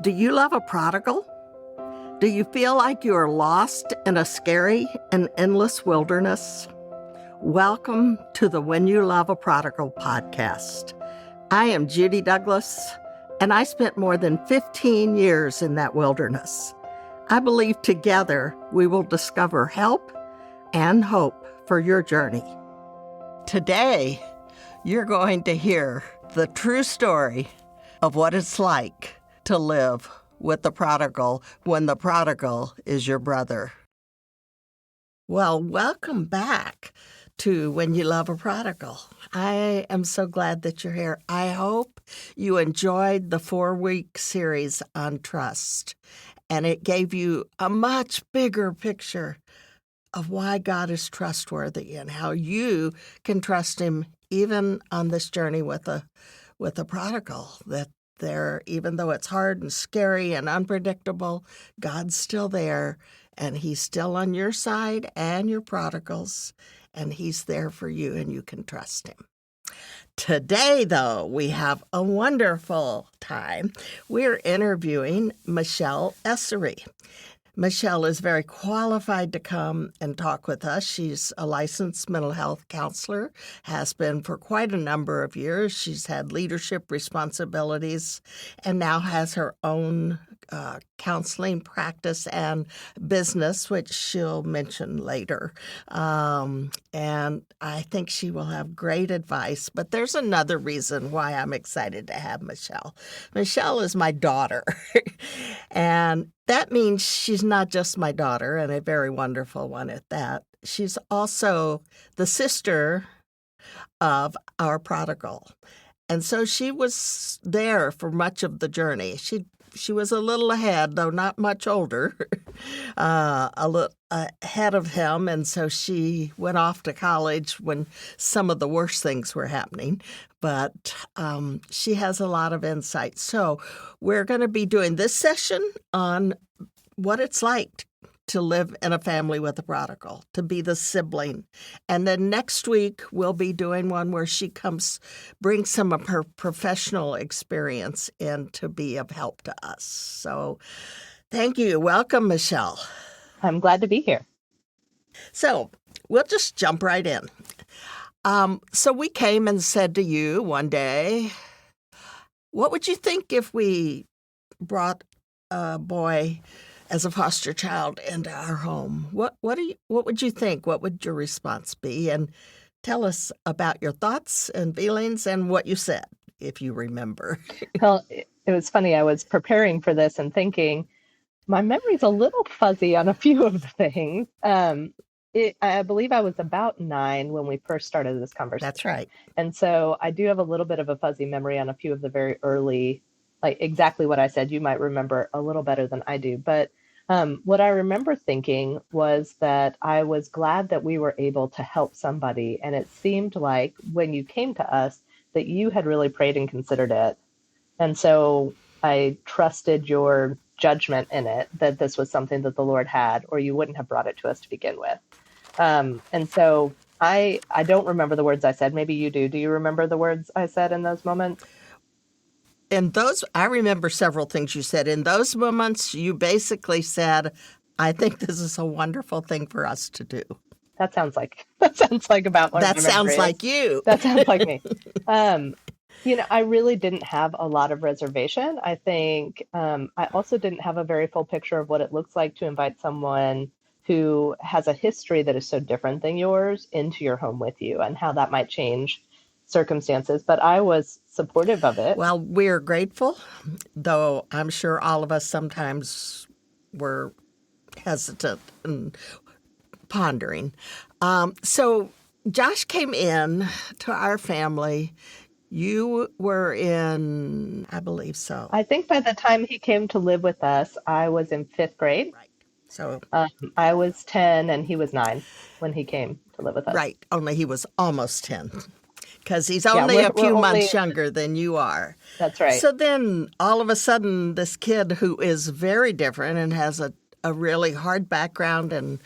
Do you love a prodigal? Do you feel like you are lost in a scary and endless wilderness? Welcome to the When You Love a Prodigal podcast. I am Judy Douglass, and I spent more than 15 years in that wilderness. I believe together we will discover help and hope for your journey. Today, you're going to hear the true story of what it's like to live with the prodigal when the prodigal is your brother. Well, welcome back to When You Love a Prodigal. I am so glad that you're here. I hope you enjoyed the 4-week series on trust, and it gave you a much bigger picture of why God is trustworthy and how you can trust Him even on this journey with a prodigal. That there, even though it's hard and scary and unpredictable, God's still there, and He's still on your side and your prodigals, and He's there for you, and you can trust Him. Today, though, we have a wonderful time. We're interviewing Michelle Essary. Michelle is very qualified to come and talk with us. She's a licensed mental health counselor, has been for quite a number of years. She's had leadership responsibilities and now has her own counseling practice and business, which she'll mention later. And I think she will have great advice. But there's another reason why I'm excited to have Michelle. Michelle is my daughter. And that means she's not just my daughter, and a very wonderful one at that. She's also the sister of our prodigal. And so she was there for much of the journey. She was a little ahead, though not much older, a little ahead of him. And so she went off to college when some of the worst things were happening. But she has a lot of insight. So we're going to be doing this session on what it's like to live in a family with a prodigal, to be the sibling. And then next week, we'll be doing one where she brings some of her professional experience in to be of help to us. So thank you. Welcome, Michelle. I'm glad to be here. So we'll just jump right in. So we came and said to you one day, what would you think if we brought a boy as a foster child into our home? What would you think? What would your response be? And tell us about your thoughts and feelings and what you said, if you remember. Well, it was funny. I was preparing for this and thinking, my memory's a little fuzzy on a few of the things. I believe I was about 9 when we first started this conversation. That's right. And so I do have a little bit of a fuzzy memory on a few of the very early, like exactly what I said. You might remember a little better than I do. But what I remember thinking was that I was glad that we were able to help somebody. And it seemed like when you came to us that you had really prayed and considered it. And so I trusted your judgment in it, that this was something that the Lord had, or you wouldn't have brought it to us to begin with. And so I don't remember the words I said. Maybe you do. Do you remember the words I said in those moments? I remember several things you said. In those moments, you basically said, I think this is a wonderful thing for us to do. That sounds like about what that sounds like you. That sounds like me. I really didn't have a lot of reservation. I think I also didn't have a very full picture of what it looks like to invite someone who has a history that is so different than yours into your home with you, and how that might change circumstances. But I was supportive of it. Well, we're grateful, though I'm sure all of us sometimes were hesitant and pondering. So Josh came in to our family. You were in, I believe so. I think by the time he came to live with us, I was in 5th grade. Right. So I was 10 and he was 9 when he came to live with us. Right. Only he was almost 10 because he's only a few months younger than you are. That's right. So then all of a sudden, this kid who is very different and has a really hard background and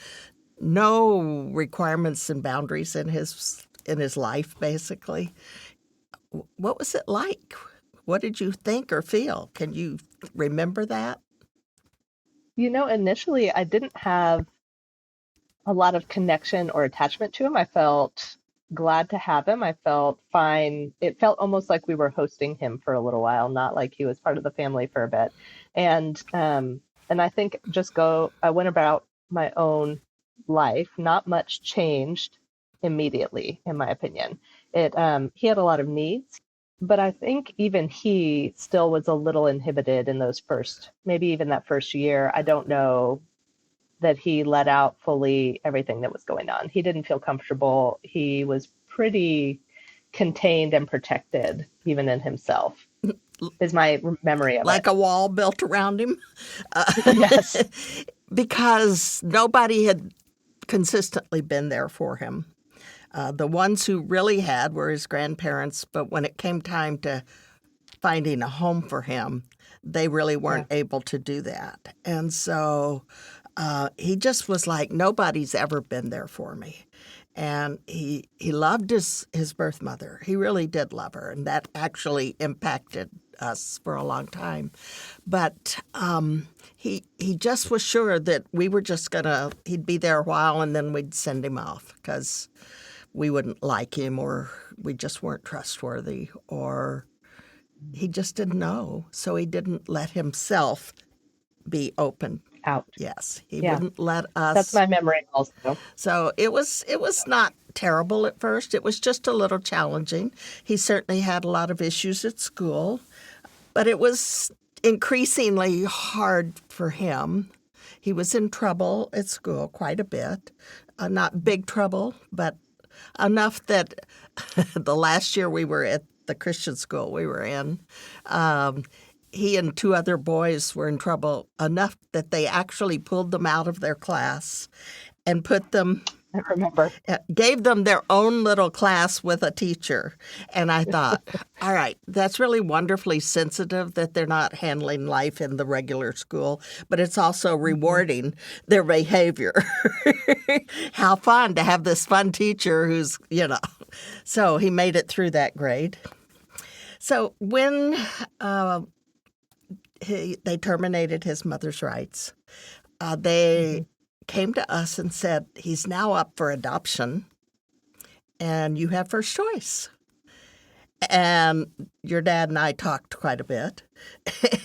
no requirements and boundaries in his life, basically. What was it like? What did you think or feel? Can you remember that? Initially I didn't have a lot of connection or attachment to him. I felt glad to have him. I felt fine. It felt almost like we were hosting him for a little while, not like he was part of the family for a bit. And I think I went about my own life. Not much changed immediately, in my opinion. He had a lot of needs, but I think even he still was a little inhibited in maybe even that first year. I don't know that he let out fully everything that was going on. He didn't feel comfortable. He was pretty contained and protected, even in himself, is my memory of it. Like a wall built around him? Yes. Because nobody had consistently been there for him. The ones who really had were his grandparents, but when it came time to finding a home for him, they really weren't able to do that. And so he just was like, nobody's ever been there for me. And he loved his birth mother. He really did love her, and that actually impacted us for a long time. But he just was sure that we were just he'd be there a while and then we'd send him off because we wouldn't like him or we just weren't trustworthy or he just didn't know. So he didn't let himself be open. Out. Yes, he wouldn't let us. That's my memory also. So it was not terrible at first. It was just a little challenging. He certainly had a lot of issues at school, but it was increasingly hard for him. He was in trouble at school quite a bit. Not big trouble, but enough that the last year we were at the Christian school we were in, he and two other boys were in trouble enough that they actually pulled them out of their class and I remember. Gave them their own little class with a teacher. And I thought, all right, that's really wonderfully sensitive that they're not handling life in the regular school, but it's also rewarding their behavior. How fun to have this fun teacher who's, So he made it through that grade. So when they terminated his mother's rights, they came to us and said, he's now up for adoption, and you have first choice. And your dad and I talked quite a bit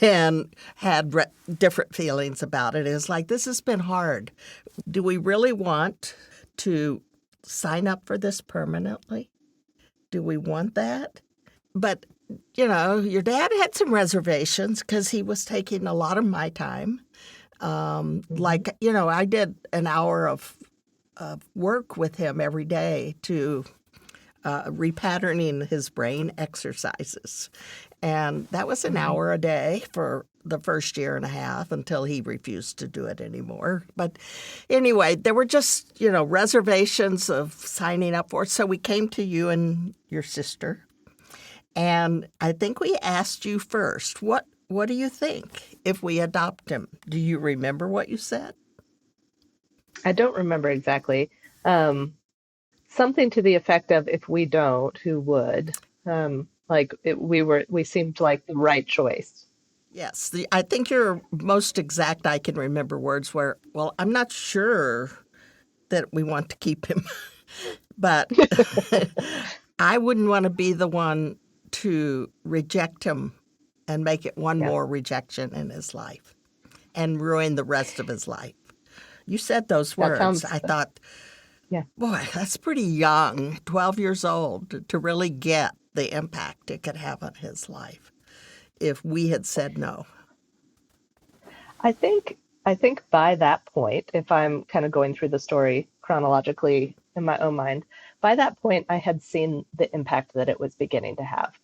and had different feelings about it. It was like, this has been hard. Do we really want to sign up for this permanently? Do we want that? But, your dad had some reservations because he was taking a lot of my time. I did an hour of work with him every day to repatterning his brain exercises. And that was an hour a day for the first year and a half until he refused to do it anymore. But anyway, there were just, reservations of signing up for it. So we came to you and your sister. And I think we asked you first, what do you think if we adopt him? Do you remember what you said? I don't remember exactly. Something to the effect of, if we don't, who would? We seemed like the right choice. Yes. I think your most exact I can remember words were, well, I'm not sure that we want to keep him, but I wouldn't want to be the one to reject him and make it one more rejection in his life and ruin the rest of his life. You said those words. I thought, boy, that's pretty young, 12 years old, to really get the impact it could have on his life if we had said no. I think by that point, if I'm kind of going through the story chronologically in my own mind, by that point I had seen the impact that it was beginning to have.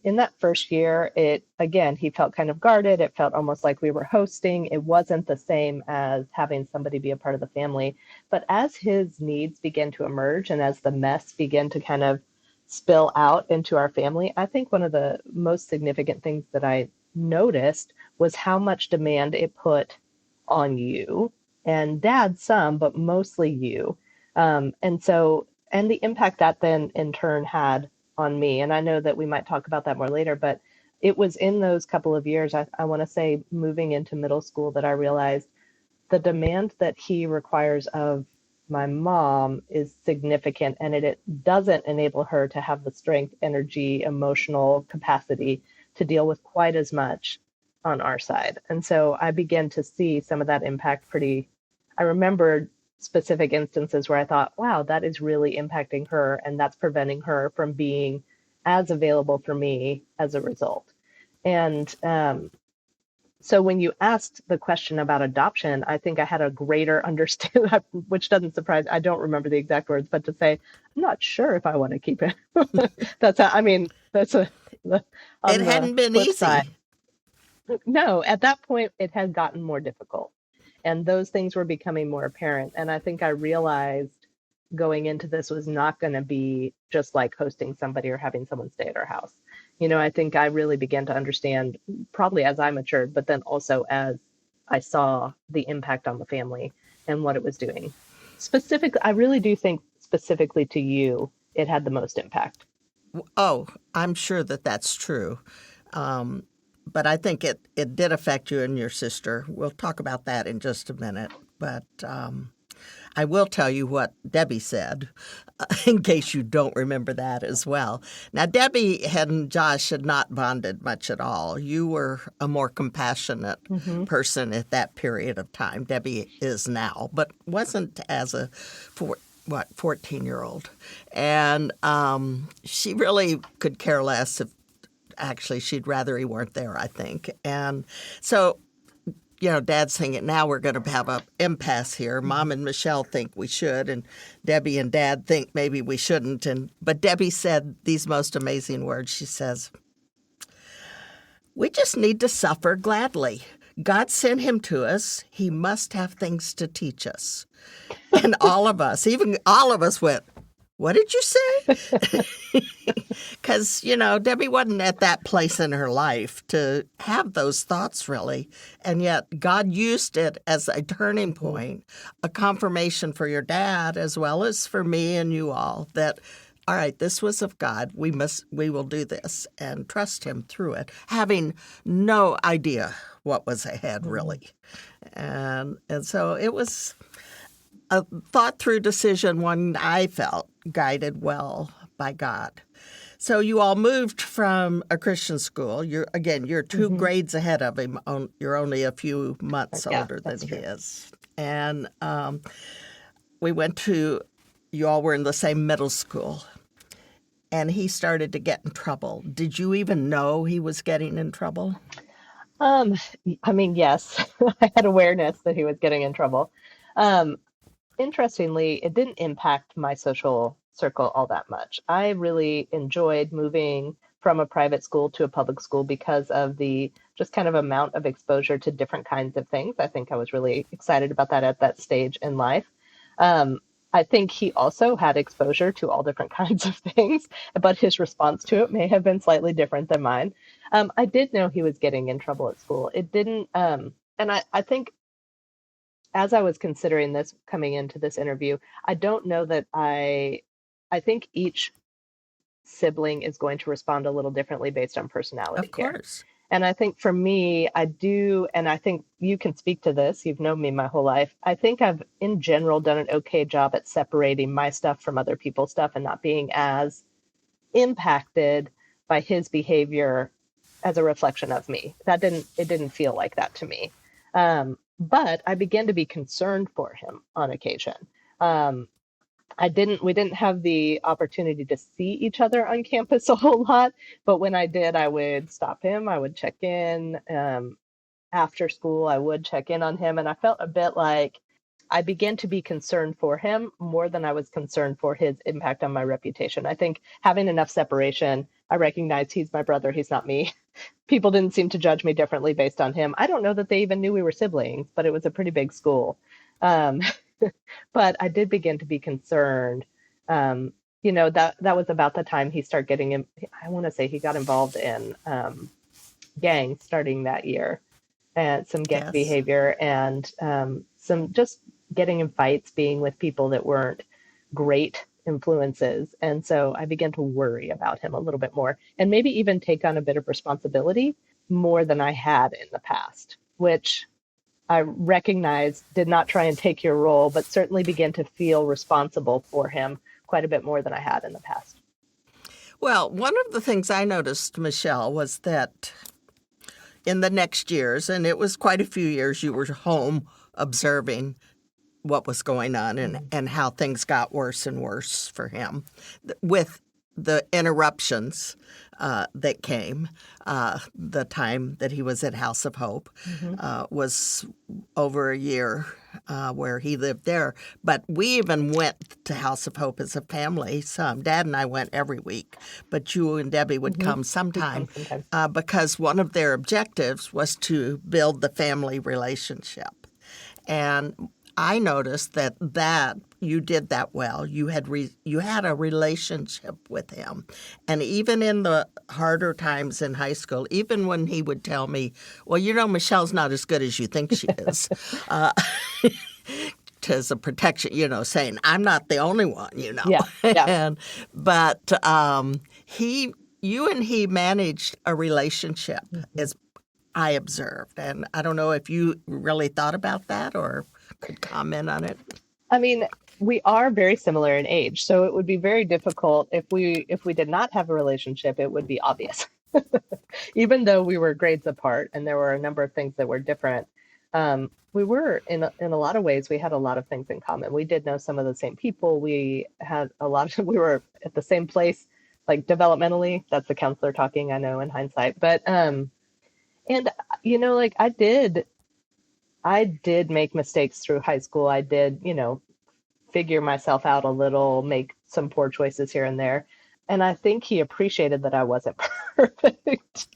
In that first year, he felt kind of guarded. It felt almost like we were hosting. It wasn't the same as having somebody be a part of the family. But as his needs began to emerge and as the mess began to kind of spill out into our family, I think one of the most significant things that I noticed was how much demand it put on you and Dad some, but mostly you. And the impact that then in turn had on me. And I know that we might talk about that more later, but it was in those couple of years, I want to say moving into middle school, that I realized the demand that he requires of my mom is significant, and it doesn't enable her to have the strength, energy, emotional capacity to deal with quite as much on our side. And so I began to see some of that impact pretty. I remembered specific instances where I thought, wow, that is really impacting her, and that's preventing her from being as available for me as a result. And so when you asked the question about adoption, I think I had a greater understanding, which doesn't surprise. I don't remember the exact words, but to say, I'm not sure if I want to keep it. I mean, that's It on the hadn't been flip side. easy. No, at that point, it had gotten more difficult, and those things were becoming more apparent. And I think I realized going into this was not going to be just like hosting somebody or having someone stay at our house. I think I really began to understand, probably as I matured, but then also as I saw the impact on the family and what it was doing. Specifically, I really do think specifically to you, it had the most impact. Oh, I'm sure that that's true. But I think it did affect you and your sister. We'll talk about that in just a minute. But I will tell you what Debbie said, in case you don't remember that as well. Now, Debbie and Josh had not bonded much at all. You were a more compassionate person at that period of time. Debbie is now, but wasn't as a 14-year-old. And she really could care less if actually she'd rather he weren't there, I think. And so Dad's thinking, now we're going to have an impasse here. Mom and Michelle think we should, and Debbie and Dad think maybe we shouldn't. But Debbie said these most amazing words. She says, we just need to suffer gladly. God sent him to us. He must have things to teach us. And all of us went, what did you say? Because, Debbie wasn't at that place in her life to have those thoughts, really. And yet God used it as a turning point, a confirmation for your dad as well as for me and you all that, all right, this was of God. We will do this and trust him through it, having no idea what was ahead, really. And so it was a thought-through decision, one I felt guided well by God. So you all moved from a Christian school. You're 2 grades ahead of him. You're only a few months older than he is. And you all were in the same middle school. And he started to get in trouble. Did you even know he was getting in trouble? I mean, yes, I had awareness that he was getting in trouble. Interestingly, it didn't impact my social circle all that much. I really enjoyed moving from a private school to a public school because of the just kind of amount of exposure to different kinds of things. I think I was really excited about that at that stage in life. I think he also had exposure to all different kinds of things, but his response to it may have been slightly different than mine. I did know he was getting in trouble at school. It didn't, and I think as I was considering this coming into this interview, I don't know that I think each sibling is going to respond a little differently based on personality. Of course. Here. And I think for me, I do, and I think you can speak to this. You've known me my whole life. I think I've, in general, done an okay job at separating my stuff from other people's stuff and not being as impacted by his behavior as a reflection of me. It didn't feel like that to me. But I began to be concerned for him on occasion. We didn't have the opportunity to see each other on campus a whole lot, but when I did, I would stop him. I would check in. After school, I would check in on him, and I felt a bit like I began to be concerned for him more than I was concerned for his impact on my reputation. I think having enough separation, I recognize he's my brother, he's not me. People didn't seem to judge me differently based on him. I don't know that they even knew we were siblings, but it was a pretty big school. But I did begin to be concerned. That was about the time he started getting in. I want to say he got involved in gangs starting that year, and some gang behavior, and some just getting in fights, being with people that weren't great influences. And so I began to worry about him a little bit more and maybe even take on a bit of responsibility more than I had in the past, which I recognized did not try and take your role, but certainly began to feel responsible for him quite a bit more than I had in the past. Well, one of the things I noticed, Michelle, was that in the next years, and it was quite a few years, you were home observing what was going on and how things got worse and worse for him with the interruptions that came. The time that he was at House of Hope was over a year where he lived there. But we even went to House of Hope as a family. Dad and I went every week, but you and Debbie would come sometime because one of their objectives was to build the family relationship. And I noticed that you did that well. You had a relationship with him, and even in the harder times in high school, even when he would tell me, "Well, Michelle's not as good as you think she is," as a protection, saying I'm not the only one, Yeah. But you and he managed a relationship, as I observed, and I don't know if you really thought about that or could comment on it. I mean, we are very similar in age, so it would be very difficult if we did not have a relationship. It would be obvious, even though we were grades apart, and there were a number of things that were different. We were in a lot of ways. We had a lot of things in common. We did know some of the same people. We had we were at the same place, like developmentally. That's the counselor talking, I know in hindsight, but and like I did make mistakes through high school. I did, figure myself out a little, make some poor choices here and there. And I think he appreciated that I wasn't perfect.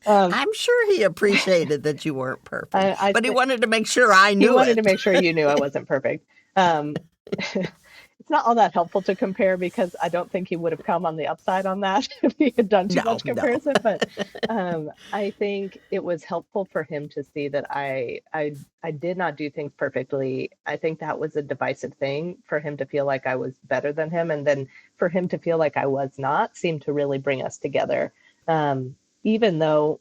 I'm sure he appreciated that you weren't perfect, but he wanted to make sure I knew it. He wanted to make sure you knew I wasn't perfect. It's not all that helpful to compare because I don't think he would have come on the upside on that if he had done too much comparison. No. But I think it was helpful for him to see that I did not do things perfectly. I think that was a divisive thing for him to feel like I was better than him. And then for him to feel like I was not seemed to really bring us together. Even though,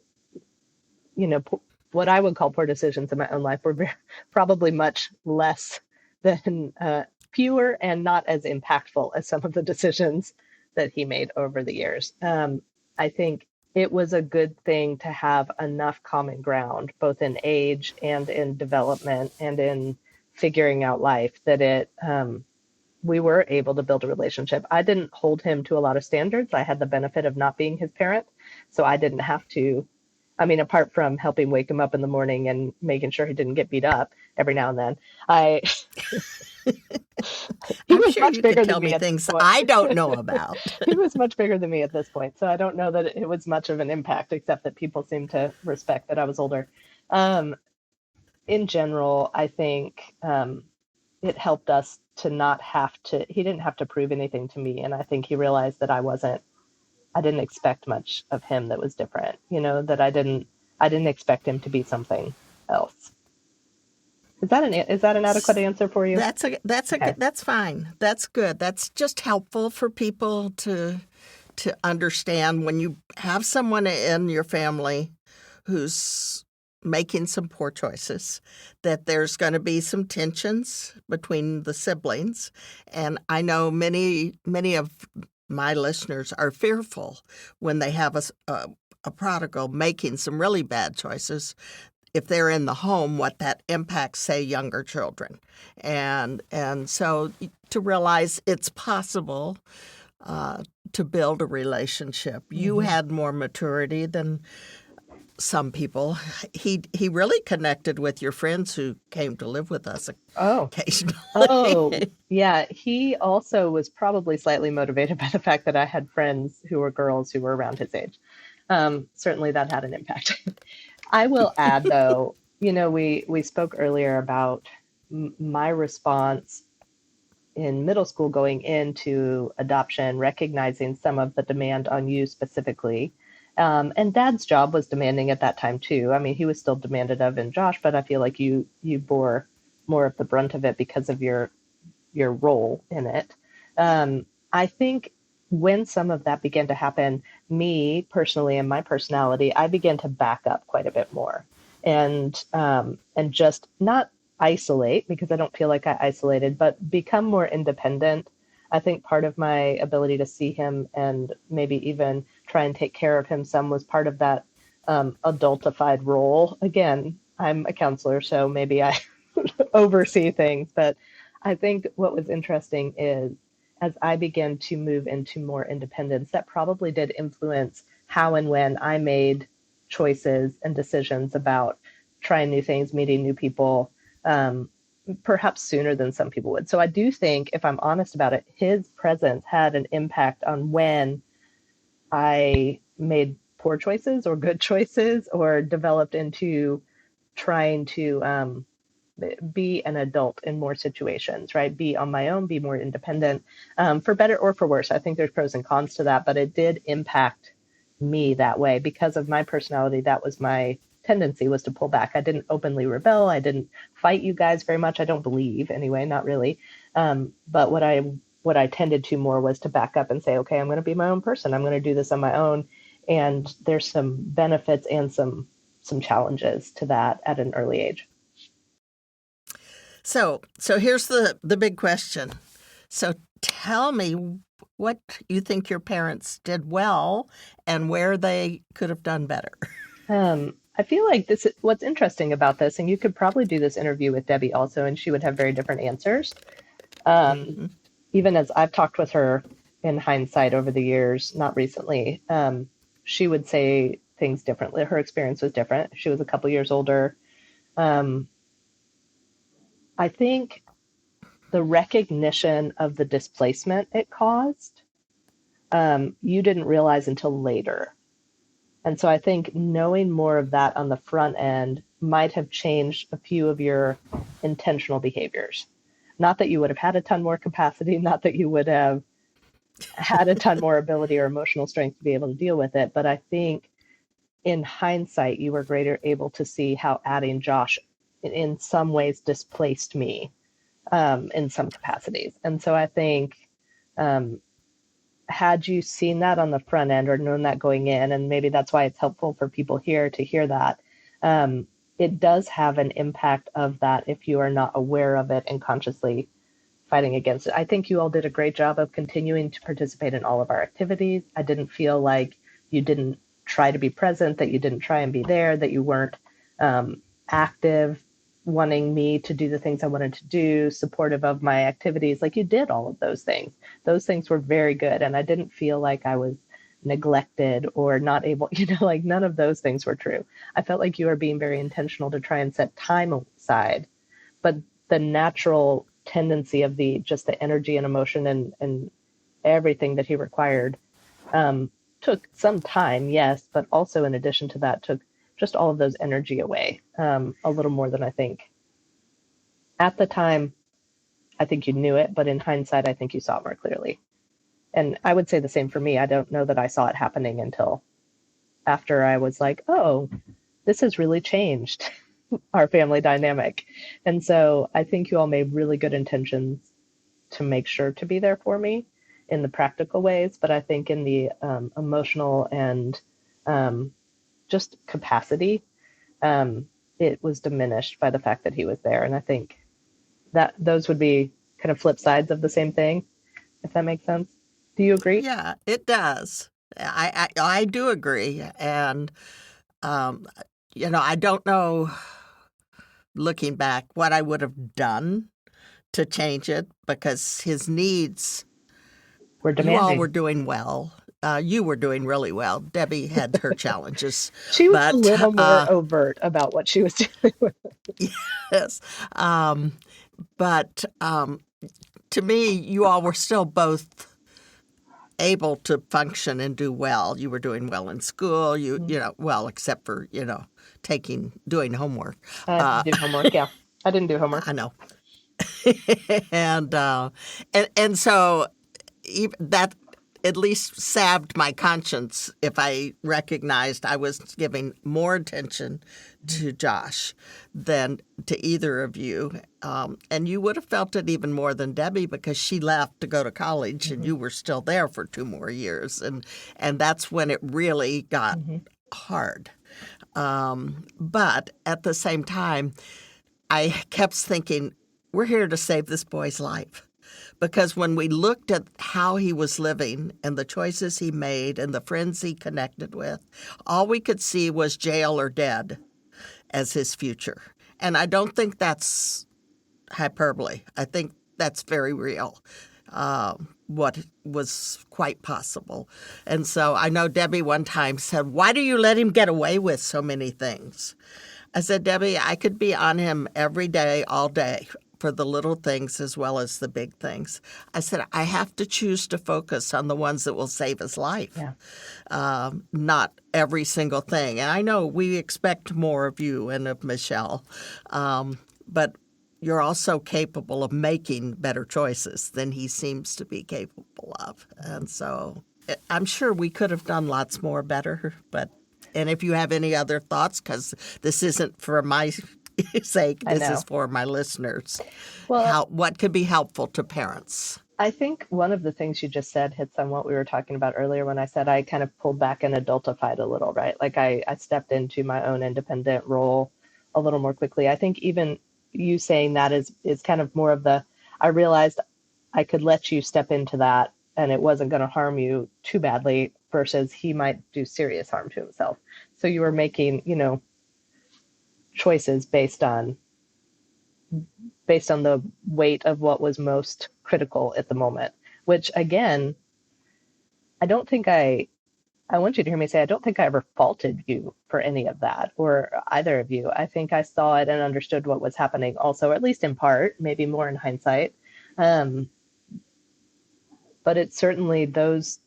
what I would call poor decisions in my own life were probably much less than fewer and not as impactful as some of the decisions that he made over the years. I think it was a good thing to have enough common ground, both in age and in development and in figuring out life, that we were able to build a relationship. I didn't hold him to a lot of standards. I had the benefit of not being his parent, so I didn't have to. I mean, apart from helping wake him up in the morning and making sure he didn't get beat up every now and then, I'm sure you could tell me things I don't know about. He was much bigger than me at this point, so I don't know that it was much of an impact, except that people seemed to respect that I was older. In general, I think it helped us to not have to. He didn't have to prove anything to me, and I think he realized that I didn't expect much of him that was different, that I didn't expect him to be something else. Is that an adequate answer for you? That's fine. That's good. That's just helpful for people to understand when you have someone in your family who's making some poor choices, that there's going to be some tensions between the siblings. And I know many of my listeners are fearful when they have a prodigal making some really bad choices, if they're in the home, what that impacts, say, younger children. And so to realize it's possible to build a relationship. You had more maturity than some people. He really connected with your friends who came to live with us occasionally. Oh, yeah. He also was probably slightly motivated by the fact that I had friends who were girls who were around his age. Certainly that had an impact. I will add, though, we spoke earlier about my response in middle school going into adoption, recognizing some of the demand on you specifically. And Dad's job was demanding at that time, too. I mean, he was still demanded of in Josh, but I feel like you bore more of the brunt of it because of your role in it. I think when some of that began to happen, me personally and my personality, I began to back up quite a bit more and just not isolate because I don't feel like I isolated, but become more independent. I think part of my ability to see him and maybe even try and take care of him some was part of that adultified role. Again, I'm a counselor, so maybe I oversee things. But I think what was interesting is as I began to move into more independence, that probably did influence how and when I made choices and decisions about trying new things, meeting new people, um, perhaps sooner than some people would. So I do think, if I'm honest about it, his presence had an impact on when I made poor choices or good choices or developed into trying to be an adult in more situations, right? Be on my own, be more independent, for better or for worse. I think there's pros and cons to that, but it did impact me that way because of my personality. That was my tendency, was to pull back. I didn't openly rebel. I didn't fight you guys very much. I don't believe anyway, not really. But what I tended to more was to back up and say, okay, I'm going to be my own person. I'm going to do this on my own. And there's some benefits and some challenges to that at an early age. So here's the big question. So tell me what you think your parents did well and where they could have done better. I feel like what's interesting about this, and you could probably do this interview with Debbie also, and she would have very different answers. Mm-hmm. Even as I've talked with her in hindsight over the years, not recently, she would say things differently. Her experience was different. She was a couple years older. Um, I think the recognition of the displacement it caused, you didn't realize until later. And so I think knowing more of that on the front end might have changed a few of your intentional behaviors. Not that you would have had a ton more capacity, not that you would have had a ton more ability or emotional strength to be able to deal with it, but I think in hindsight, you were greater able to see how adding Josh in some ways displaced me in some capacities. And so I think um, had you seen that on the front end or known that going in, and maybe that's why it's helpful for people here to hear that, it does have an impact of that if you are not aware of it and consciously fighting against it. I think you all did a great job of continuing to participate in all of our activities. I didn't feel like you didn't try to be present, that you didn't try and be there, that you weren't active, wanting me to do the things I wanted to do, supportive of my activities. Like, you did all of those things. Those things were very good. And I didn't feel like I was neglected or not able, like none of those things were true. I felt like you were being very intentional to try and set time aside. But the natural tendency of the energy and emotion and everything that he required took some time, yes, but also in addition to that, took just all of those energy away a little more than I think. At the time, I think you knew it, but in hindsight, I think you saw it more clearly. And I would say the same for me. I don't know that I saw it happening until after I was like, oh, this has really changed our family dynamic. And so I think you all made really good intentions to make sure to be there for me in the practical ways, but I think in the emotional and just capacity, it was diminished by the fact that he was there. And I think that those would be kind of flip sides of the same thing, if that makes sense. Do you agree? Yeah, it does. I do agree. And, um, I don't know, looking back, what I would have done to change it because his needs, We're you all were demanding. doing well. You were doing really well. Debbie had her challenges, She was a but little more overt about what she was doing with yes. Um, but to me, you all were still both able to function and do well. You were doing well in school. Well, except for doing homework. I Uh, didn't do homework. Yeah, I didn't do homework. I know, and so even that. at least salved my conscience if I recognized I was giving more attention to Josh than to either of you. And you would have felt it even more than Debbie because she left to go to college and you were still there for 2 more years. And that's when it really got hard. But at the same time, I kept thinking, we're here to save this boy's life. Because when we looked at how he was living and the choices he made and the friends he connected with, all we could see was jail or dead as his future. And I don't think that's hyperbole. I think that's very real, what was quite possible. And so I know Debbie one time said, "Why do you let him get away with so many things?" I said, "Debbie, I could be on him every day, all day, for the little things as well as the big things." I said, "I have to choose to focus on the ones that will save his life, not every single thing." And I know we expect more of you and of Michelle, but you're also capable of making better choices than he seems to be capable of. And so I'm sure we could have done lots more better. And if you have any other thoughts, because this isn't for my sake, this is for my listeners. Well, what could be helpful to parents? I think one of the things you just said hits on what we were talking about earlier when I said I kind of pulled back and adultified a little, right? Like I stepped into my own independent role a little more quickly. I think even you saying that is kind of more of I realized I could let you step into that and it wasn't going to harm you too badly versus he might do serious harm to himself. So you were making, choices based on the weight of what was most critical at the moment, which again, I want you to hear me say, I don't think I ever faulted you for any of that or either of you. I think I saw it and understood what was happening also, at least in part, maybe more in hindsight. But it's certainly those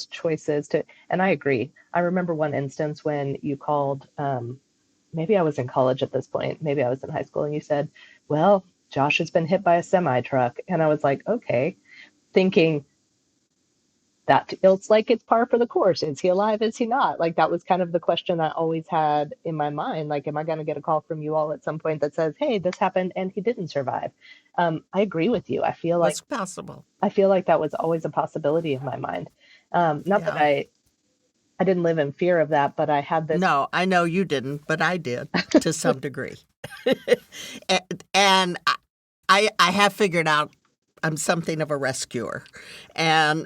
choices and I agree. I remember one instance when you called, maybe I was in college at this point, maybe I was in high school, and you said, "Well, Josh has been hit by a semi truck." And I was like, okay, thinking that it's like it's par for the course. Is he alive? Is he not? Like that was kind of the question I always had in my mind. Like, am I going to get a call from you all at some point that says, "Hey, this happened and he didn't survive"? I agree with you. I feel like it's possible. I feel like that was always a possibility in my mind. Not that I didn't live in fear of that, but I had this. No, I know you didn't, but I did to some degree. And I have figured out I'm something of a rescuer. And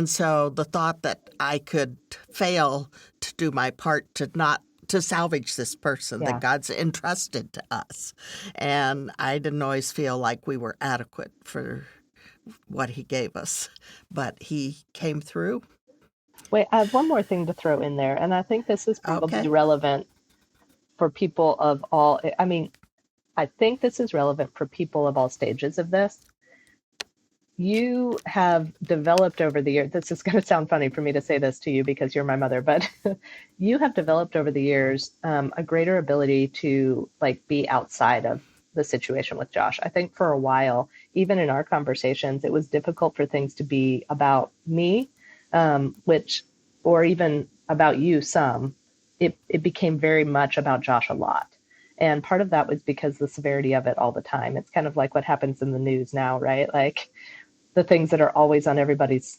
so the thought that I could fail to do my part to salvage this person that God's entrusted to us. And I didn't always feel like we were adequate for what he gave us, but he came through. Wait, I have one more thing to throw in there, and I think this is probably relevant for people of all, I think this is relevant for people of all stages of this. You have developed over the years, this is going to sound funny for me to say this to you because you're my mother, but you have developed over the years a greater ability to be outside of the situation with Josh. I think for a while, even in our conversations, it was difficult for things to be about me, or even about you some. It became very much about Josh a lot. And part of that was because the severity of it all the time. It's kind of like what happens in the news now, right? Like the things that are always on everybody's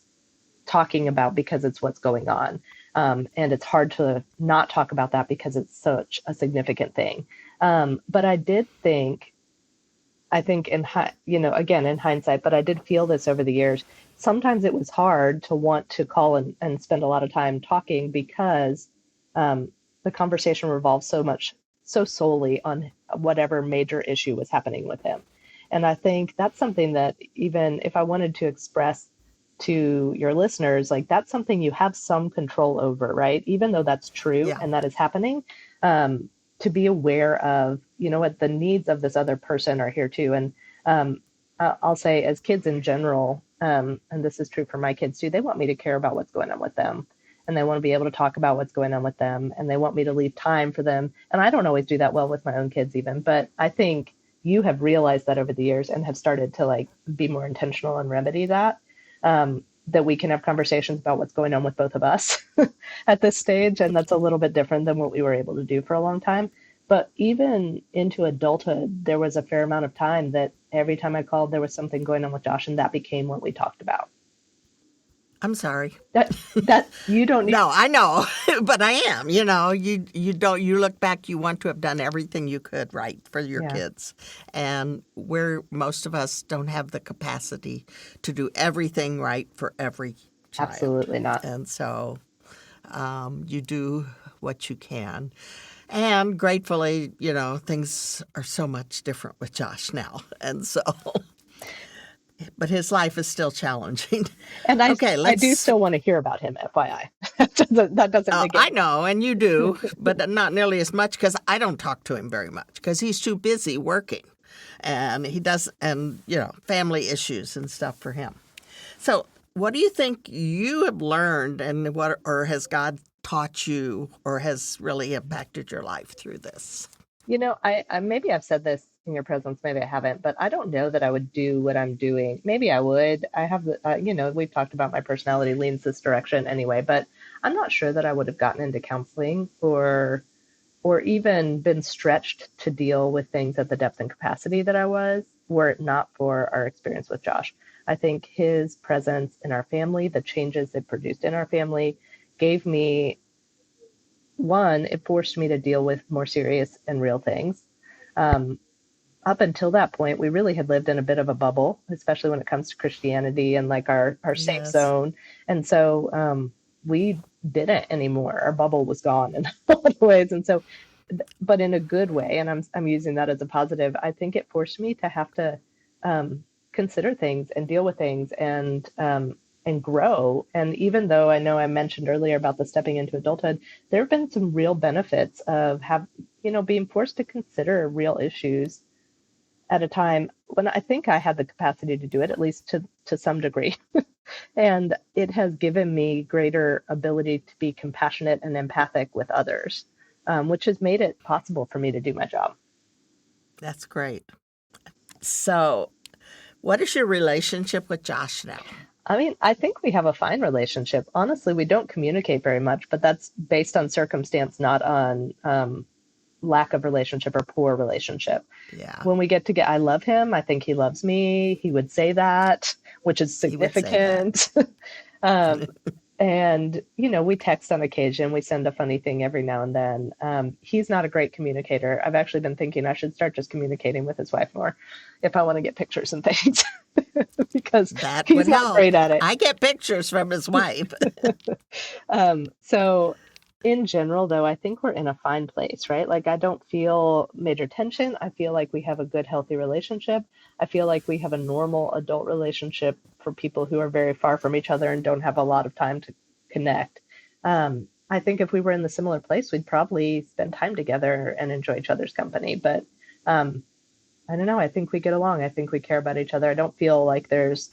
talking about because it's what's going on. And it's hard to not talk about that because it's such a significant thing. But I did think in hindsight, but I did feel this over the years. Sometimes it was hard to want to call and spend a lot of time talking because the conversation revolved so solely on whatever major issue was happening with him. And I think that's something that even if I wanted to express to your listeners, that's something you have some control over, right? Even though that's true and that is happening, to be aware of, what the needs of this other person are here too. And I'll say as kids in general, and this is true for my kids too, they want me to care about what's going on with them. And they want to be able to talk about what's going on with them. And they want me to leave time for them. And I don't always do that well with my own kids even, but I think you have realized that over the years and have started to be more intentional and remedy that. that we can have conversations about what's going on with both of us at this stage. And that's a little bit different than what we were able to do for a long time. But even into adulthood, there was a fair amount of time that every time I called, there was something going on with Josh, and that became what we talked about. I'm sorry. That you don't need. No, I know, but I am. You know, you don't. You look back, you want to have done everything you could right for your Yeah. kids, and where most of us don't have the capacity to do everything right for every child. Absolutely not. And so, you do what you can. And gratefully, you know, things are so much different with Josh now. And so, but his life is still challenging. And I Okay, do still want to hear about him, FYI. That doesn't make it. I know, and you do, but not nearly as much because I don't talk to him very much because he's too busy working. And he does, and, you know, family issues and stuff for him. So, what do you think you have learned, and what, or has God taught you, or has really impacted your life through this? You know, I maybe I've said this in your presence, maybe I haven't, but I don't know that I would do what I'm doing. Maybe I would. I have, you know, we've talked about my personality leans this direction anyway, but I'm not sure that I would have gotten into counseling or even been stretched to deal with things at the depth and capacity that I was, were it not for our experience with Josh. I think his presence in our family, the changes it produced in our family, gave me one, it forced me to deal with more serious and real things. Up until that point, we really had lived in a bit of a bubble, especially when it comes to Christianity and like our safe zone. And so we didn't anymore. Our bubble was gone in a lot of ways. And so, but in a good way, and I'm using that as a positive, I think it forced me to have to consider things and deal with things and grow. And even though I know I mentioned earlier about the stepping into adulthood, there have been some real benefits of being forced to consider real issues at a time when I think I had the capacity to do it, at least to some degree. And it has given me greater ability to be compassionate and empathic with others, which has made it possible for me to do my job. That's great. So, what is your relationship with Josh now? I mean, I think we have a fine relationship. Honestly, we don't communicate very much, but that's based on circumstance, not on lack of relationship or poor relationship. Yeah. When we get together, I love him. I think he loves me. He would say that, which is significant. And, you know, we text on occasion. We send a funny thing every now and then. He's not a great communicator. I've actually been thinking I should start just communicating with his wife more if I want to get pictures and things. Because that he's would not help. great at it. I get pictures from his wife. So in general, though, I think we're in a fine place, right? Like, I don't feel major tension. I feel like we have a good, healthy relationship. I feel like we have a normal adult relationship for people who are very far from each other and don't have a lot of time to connect. I think if we were in the similar place, we'd probably spend time together and enjoy each other's company. But I don't know. I think we get along. I think we care about each other. I don't feel like there's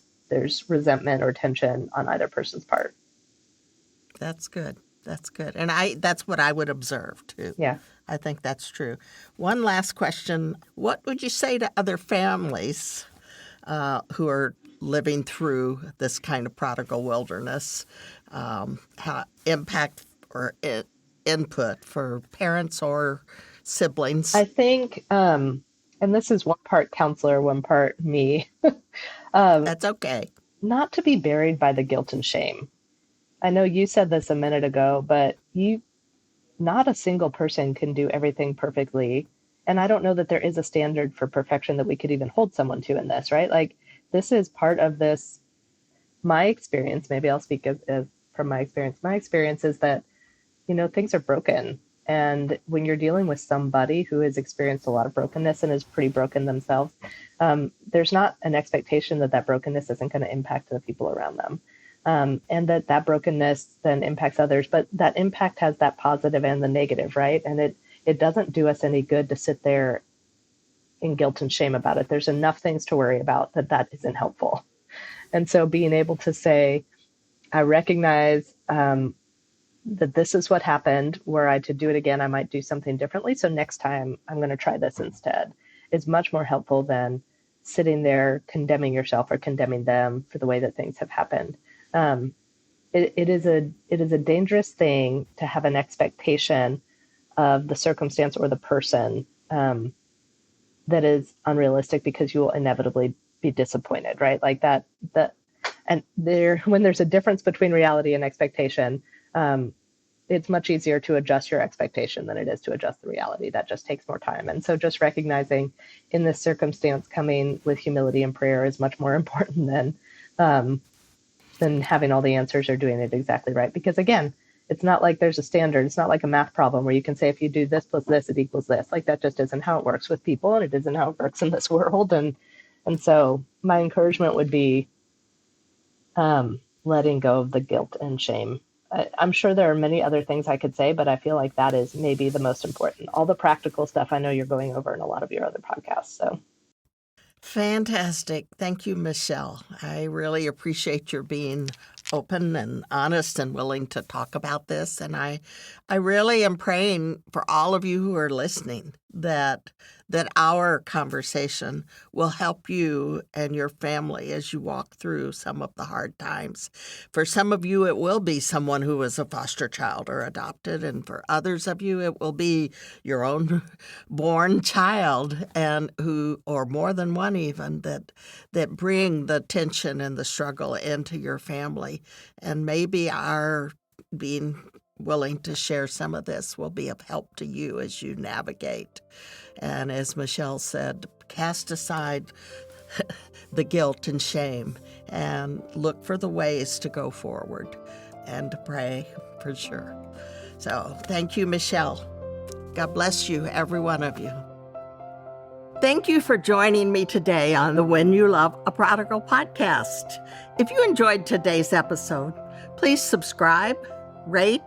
resentment or tension on either person's part. That's good. That's good. And that's what I would observe too. Yeah. I think that's true. One last question. What would you say to other families who are living through this kind of prodigal wilderness? How impact or input for parents or siblings? I think, and this is one part counselor, one part me. That's okay. Not to be buried by the guilt and shame. I know you said this a minute ago, but not a single person can do everything perfectly. And I don't know that there is a standard for perfection that we could even hold someone to in this, right? Like, this is part of this. My experience, maybe I'll speak as from my experience. My experience is that, you know, things are broken. And when you're dealing with somebody who has experienced a lot of brokenness and is pretty broken themselves, there's not an expectation that brokenness isn't going to impact the people around them. And that brokenness then impacts others, but that impact has that positive and the negative, right? And it doesn't do us any good to sit there in guilt and shame about it. There's enough things to worry about that isn't helpful. And so being able to say, I recognize that this is what happened. Were I to do it again, I might do something differently. So next time I'm going to try this instead, is much more helpful than sitting there condemning yourself or condemning them for the way that things have happened. It is a dangerous thing to have an expectation of the circumstance or the person that is unrealistic, because you will inevitably be disappointed, right? Like and when there's a difference between reality and expectation, it's much easier to adjust your expectation than it is to adjust the reality. That just takes more time. And so just recognizing in this circumstance, coming with humility and prayer is much more important than having all the answers or doing it exactly right. Because again, it's not like there's a standard. It's not like a math problem where you can say, if you do this plus this, it equals this. Like, that just isn't how it works with people, and it isn't how it works in this world. And so my encouragement would be letting go of the guilt and shame. I'm sure there are many other things I could say, but I feel like that is maybe the most important. All the practical stuff I know you're going over in a lot of your other podcasts. So fantastic. Thank you, Michelle. I really appreciate your being open and honest and willing to talk about this. And I really am praying for all of you who are listening that our conversation will help you and your family as you walk through some of the hard times. For some of you, it will be someone who was a foster child or adopted, and for others of you, it will be your own born child, and or more than one even, that bring the tension and the struggle into your family. And maybe our being willing to share some of this will be of help to you as you navigate. And as Michelle said, cast aside the guilt and shame and look for the ways to go forward and to pray for sure. So thank you, Michelle. God bless you, every one of you. Thank you for joining me today on the When You Love a Prodigal podcast. If you enjoyed today's episode, please subscribe, rate,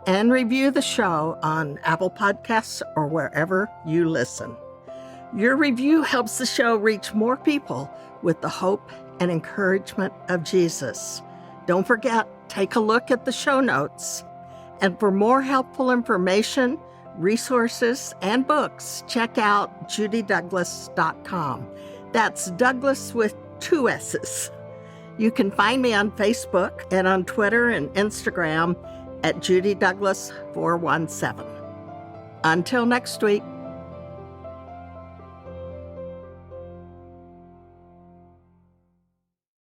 and review the show on Apple Podcasts or wherever you listen. Your review helps the show reach more people with the hope and encouragement of Jesus. Don't forget, take a look at the show notes. And for more helpful information, resources, and books, check out judydouglass.com. That's Douglas with 2 S's. You can find me on Facebook and on Twitter and Instagram at judydouglass417. Until next week.